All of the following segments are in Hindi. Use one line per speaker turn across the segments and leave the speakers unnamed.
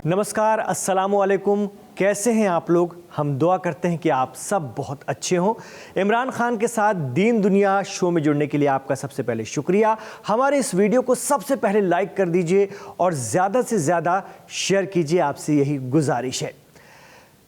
नमस्कार, अस्सलामु अलैकुम। कैसे हैं आप लोग? हम दुआ करते हैं कि आप सब बहुत अच्छे हों। इमरान खान के साथ दीन दुनिया शो में जुड़ने के लिए आपका सबसे पहले शुक्रिया। हमारे इस वीडियो को सबसे पहले लाइक कर दीजिए और ज़्यादा से ज़्यादा शेयर कीजिए, आपसे यही गुजारिश है।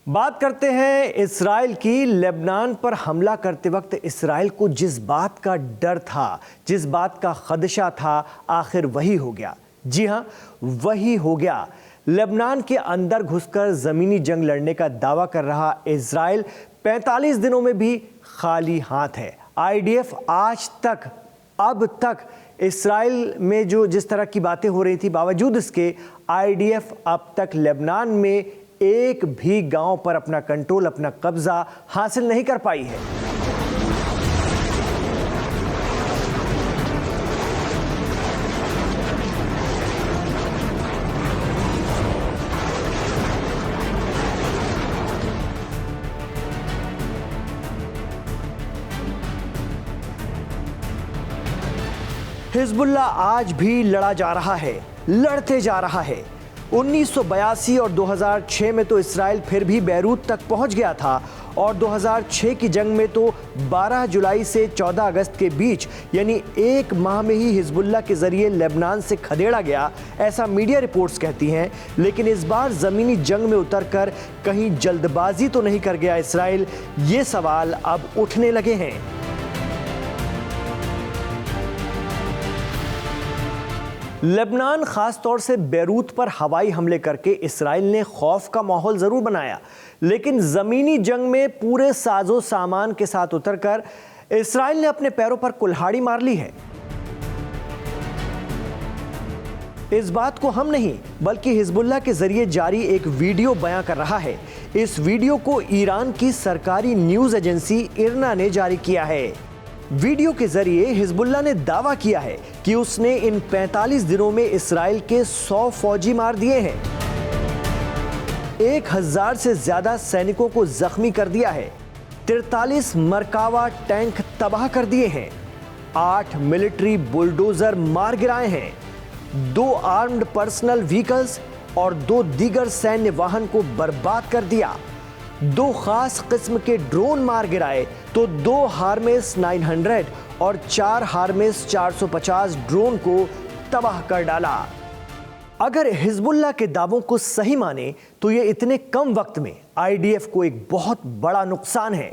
बात करते हैं इस्राइल की। लेबनान पर हमला करते वक्त इस्राइल को जिस बात का डर था, जिस बात का खदशा था, आखिर वही हो गया। जी हाँ, वही हो गया। लेबनान के अंदर घुसकर ज़मीनी जंग लड़ने का दावा कर रहा इजराइल 45 दिनों में भी खाली हाथ है। आईडीएफ आज तक, अब तक इस्राइल में जो जिस तरह की बातें हो रही थी, बावजूद इसके आईडीएफ अब तक लेबनान में एक भी गांव पर अपना कंट्रोल, अपना कब्जा हासिल नहीं कर पाई है। हिजबुल्लाह आज भी लड़ा जा रहा है, लड़ते जा रहा है। 1982 और 2006 में तो इस्राइल फिर भी बैरूत तक पहुंच गया था और 2006 की जंग में तो 12 जुलाई से 14 अगस्त के बीच यानी एक माह में ही हिजबुल्लाह के जरिए लेबनान से खदेड़ा गया, ऐसा मीडिया रिपोर्ट्स कहती हैं। लेकिन इस बार जमीनी जंग में उतरकर कहीं जल्दबाजी तो नहीं कर गया इस्राइल? ये सवाल अब उठने लगे हैं। लेबनान खास तौर से बैरूत पर हवाई हमले करके इस्राइल ने खौफ का माहौल जरूर बनाया, लेकिन जमीनी जंग में पूरे साजो सामान के साथ उतरकर इस्राइल ने अपने पैरों पर कुल्हाड़ी मार ली है। इस बात को हम नहीं बल्कि हिजबुल्लाह के जरिए जारी एक वीडियो बयां कर रहा है। इस वीडियो को ईरान की सरकारी न्यूज एजेंसी इरना ने जारी किया है। वीडियो के जरिए हिजबुल्लाह ने दावा किया है कि उसने इन 45 दिनों में इस्राइल के 100 फौजी मार दिए हैं, 1000 से ज्यादा सैनिकों को जख्मी कर दिया है, 43 मरकावा टैंक तबाह कर दिए हैं, 8 मिलिट्री बुलडोजर मार गिराए हैं, 2 आर्म्ड पर्सनल व्हीकल्स और 2 दीगर सैन्य वाहन को बर्बाद कर दिया, 2 खास किस्म के ड्रोन मार गिराए तो 2 हार्मेस 900 और 4 हार्मेस 450 ड्रोन को तबाह कर डाला। अगर हिजबुल्लाह के दावों को सही माने तो ये इतने कम वक्त में आईडीएफ को एक बहुत बड़ा नुकसान है।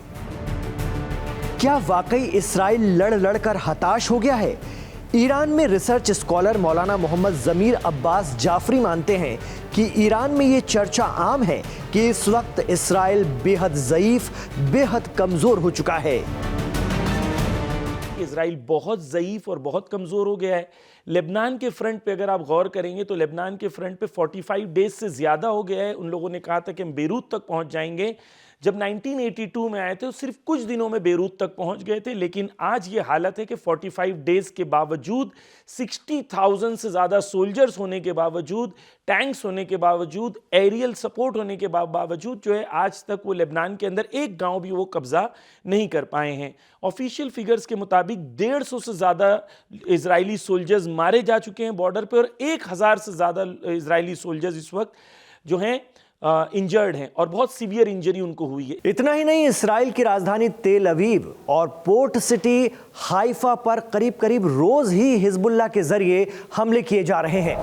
क्या वाकई इस्राइल लड़ लड़कर हताश हो गया है? ईरान में रिसर्च स्कॉलर मौलाना मोहम्मद जमीर अब्बास जाफरी मानते हैं कि ईरान में ये चर्चा आम है कि इस वक्त इस्राइल बेहद ज़ईफ, बेहद कमज़ोर हो चुका है।
इजराइल बहुत ज़ईफ और बहुत कमज़ोर हो गया है। लेबनान के फ्रंट पे अगर आप गौर करेंगे तो लेबनान के फ्रंट पे 45 डेज से ज़्यादा हो गया है। उन लोगों ने कहा था कि हम बेरूत तक पहुंच जाएंगे। जब 1982 में आए थे तो सिर्फ कुछ दिनों में बेरूत तक पहुंच गए थे, लेकिन आज ये हालत है कि 45 डेज के बावजूद, 60,000 से ज़्यादा सोल्जर्स होने के बावजूद, टैंक्स होने के बावजूद, एरियल सपोर्ट होने के बावजूद जो है आज तक वो लेबनान के अंदर एक गांव भी वो कब्जा नहीं कर पाए हैं। ऑफिशियल फिगर्स के मुताबिक 150 से ज़्यादा इजरायली सोल्जर्स मारे जा चुके हैं बॉर्डर पे और 1000 से ज़्यादा इजरायली सोल्जर्स इस वक्त जो हैं इंजर्ड हैं और बहुत सीवियर इंजरी उनको हुई है।
इतना ही नहीं, इस्राइल की राजधानी तेल अवीव और पोर्ट सिटी हाइफा पर करीब करीब रोज ही हिजबुल्लाह के जरिए हमले किए जा रहे हैं।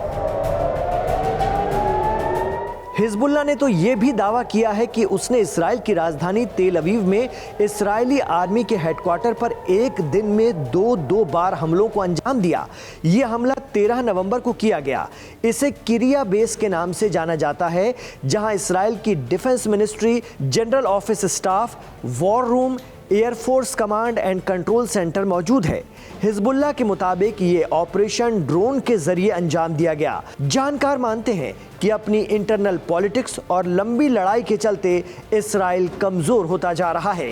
हिजबुल्लाह ने तो यह भी दावा किया है कि उसने इस्राइल की राजधानी तेल अवीव में इस्राइली आर्मी के हेडक्वार्टर पर एक दिन में 2 बार हमलों को अंजाम दिया। यह हमला 13 नवंबर को किया गया। इसे किरिया बेस के नाम से जाना जाता है, जहां इस्राइल की defence ministry, general office staff, war room, air force command and control centre मौजूद है। हिजबुल्लाह के मुताबिक ये ऑपरेशन ड्रोन के जरिए अंजाम दिया गया। जानकार मानते हैं कि अपनी इंटरनल पॉलिटिक्स और लंबी लड़ाई के चलते इस्राइल कमजोर होता जा रहा है।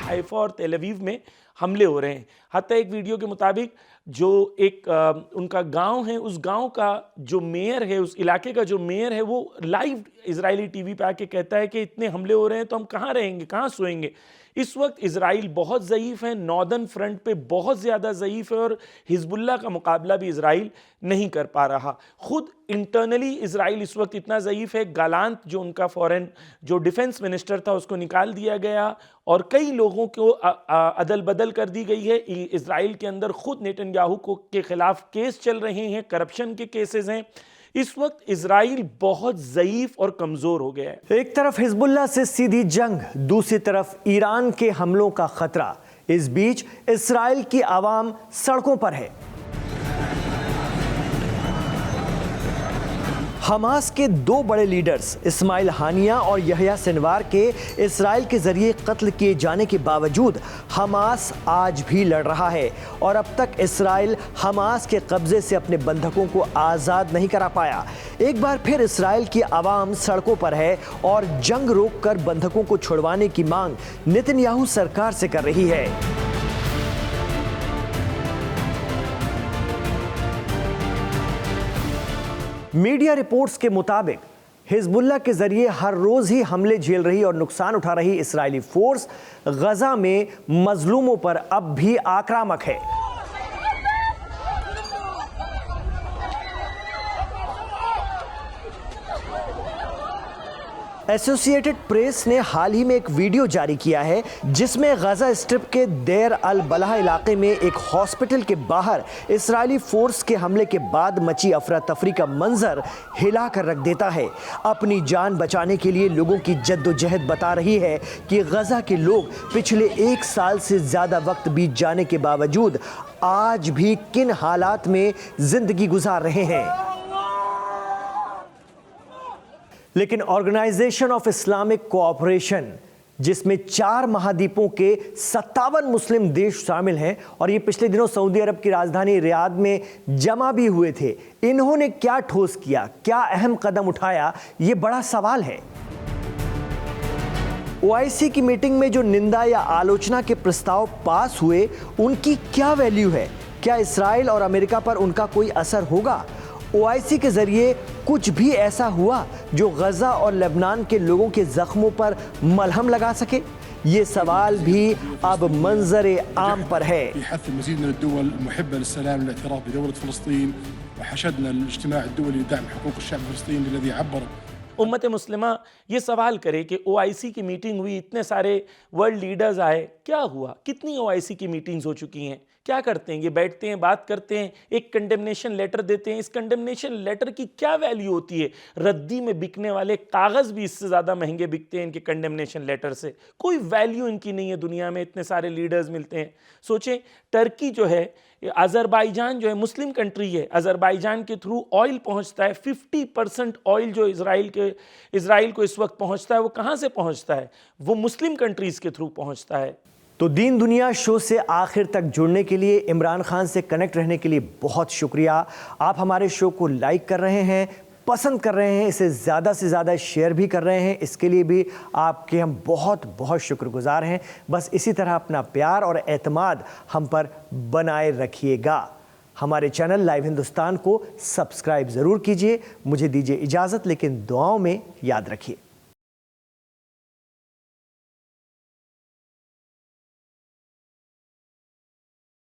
हाइफा और तेल अवीव में हमले हो रहे हैं। हत्या एक वीडियो के मुताबिक जो एक उनका गांव है, उस गांव का जो मेयर है, उस इलाके का जो मेयर है, वो लाइव इजरायली टीवी पे आके कहता है कि इतने हमले हो रहे हैं तो हम कहाँ रहेंगे, कहाँ सोएंगे। इस वक्त इजराइल बहुत ज़ईफ़ है, नॉर्दर्न फ्रंट पे बहुत ज़्यादा ज़ईफ़ है और हिजबुल्लाह का मुकाबला भी इजराइल नहीं कर पा रहा। खुद इंटरनली इजराइल इस वक्त इतना ज़ईफ़ है, गालांत जो उनका फॉरेन जो डिफेंस मिनिस्टर था उसको निकाल दिया गया और कई लोगों को अदल बदल कर दी गई है। इजराइल के अंदर खुद नेतन्याहू के खिलाफ केस चल रहे हैं, करप्शन के केसेस हैं। इस वक्त इजराइल बहुत ज़ईफ और कमजोर हो गया है।
एक तरफ हिजबुल्लाह से सीधी जंग, दूसरी तरफ ईरान के हमलों का खतरा। इस बीच इस्राइल की आवाम सड़कों पर है। हमास के दो बड़े लीडर्स इस्माइल हानिया और यहया सिनवार के इस्राइल के जरिए कत्ल किए जाने के बावजूद हमास आज भी लड़ रहा है और अब तक इस्राइल हमास के कब्जे से अपने बंधकों को आज़ाद नहीं करा पाया। एक बार फिर इस्राइल की आवाम सड़कों पर है और जंग रोककर बंधकों को छुड़वाने की मांग नेतन्याहू सरकार से कर रही है। मीडिया रिपोर्ट्स के मुताबिक हिजबुल्लाह के जरिए हर रोज ही हमले झेल रही और नुकसान उठा रही इस्राएली फोर्स गजा में मजलूमों पर अब भी आक्रामक है। एसोसिएटेड प्रेस ने हाल ही में एक वीडियो जारी किया है जिसमें गजा स्ट्रिप के देर अल बलाह इलाके में एक हॉस्पिटल के बाहर इस्राएली फोर्स के हमले के बाद मची अफरा तफरी का मंजर हिला कर रख देता है। अपनी जान बचाने के लिए लोगों की जद्दोजहद बता रही है कि गजा के लोग पिछले 1 साल से ज्यादा वक्त बीत जाने के बावजूद आज भी किन हालात में जिंदगी गुजार रहे हैं। लेकिन ऑर्गेनाइजेशन ऑफ इस्लामिक कोऑपरेशन, जिसमें 4 महाद्वीपों के 57 मुस्लिम देश शामिल हैं और ये पिछले दिनों सऊदी अरब की राजधानी रियाद में जमा भी हुए थे, इन्होंने क्या ठोस किया, क्या अहम कदम उठाया, ये बड़ा सवाल है। ओआईसी की मीटिंग में जो निंदा या आलोचना के प्रस्ताव पास हुए, उनकी क्या वैल्यू है? क्या इस्राइल और अमेरिका पर उनका कोई असर होगा? ओआईसी के जरिए कुछ भी ऐसा हुआ जो गजा और लेबनान के लोगों के जख्मों पर मलहम लगा सके? ये सवाल भी अब मंजरे आम पर है।
उम्मत मुस्लिमा ये सवाल करे कि ओआईसी की मीटिंग हुई, इतने सारे वर्ल्ड लीडर्स आए, क्या हुआ? कितनी ओआईसी की मीटिंग्स हो चुकी हैं? क्या करते हैं? ये बैठते हैं, बात करते हैं, एक कंडेमनेशन लेटर देते हैं। इस कंडेमनेशन लेटर की क्या वैल्यू होती है? रद्दी में बिकने वाले कागज़ भी इससे ज़्यादा महंगे बिकते हैं इनके कंडेमनेशन लेटर से। कोई वैल्यू इनकी नहीं है दुनिया में, इतने सारे लीडर्स मिलते हैं। सोचें, टर्की जो है, अज़रबैजान जो है मुस्लिम कंट्री है, अज़रबैजान के थ्रू ऑयल पहुंचता है। 50% ऑयल जो इजराइल को इस वक्त पहुंचता है, वो कहां से पहुंचता है? वो मुस्लिम कंट्रीज के थ्रू पहुंचता है।
तो दीन दुनिया शो से आखिर तक जुड़ने के लिए, इमरान खान से कनेक्ट रहने के लिए बहुत शुक्रिया। आप हमारे शो को लाइक कर रहे हैं, पसंद कर रहे हैं, इसे ज़्यादा से ज़्यादा शेयर भी कर रहे हैं, इसके लिए भी आपके हम बहुत बहुत शुक्रगुजार हैं। बस इसी तरह अपना प्यार और एतमाद हम पर बनाए रखिएगा। हमारे चैनल लाइव हिंदुस्तान को सब्सक्राइब ज़रूर कीजिए। मुझे दीजिए इजाज़त, लेकिन दुआओं में याद रखिए।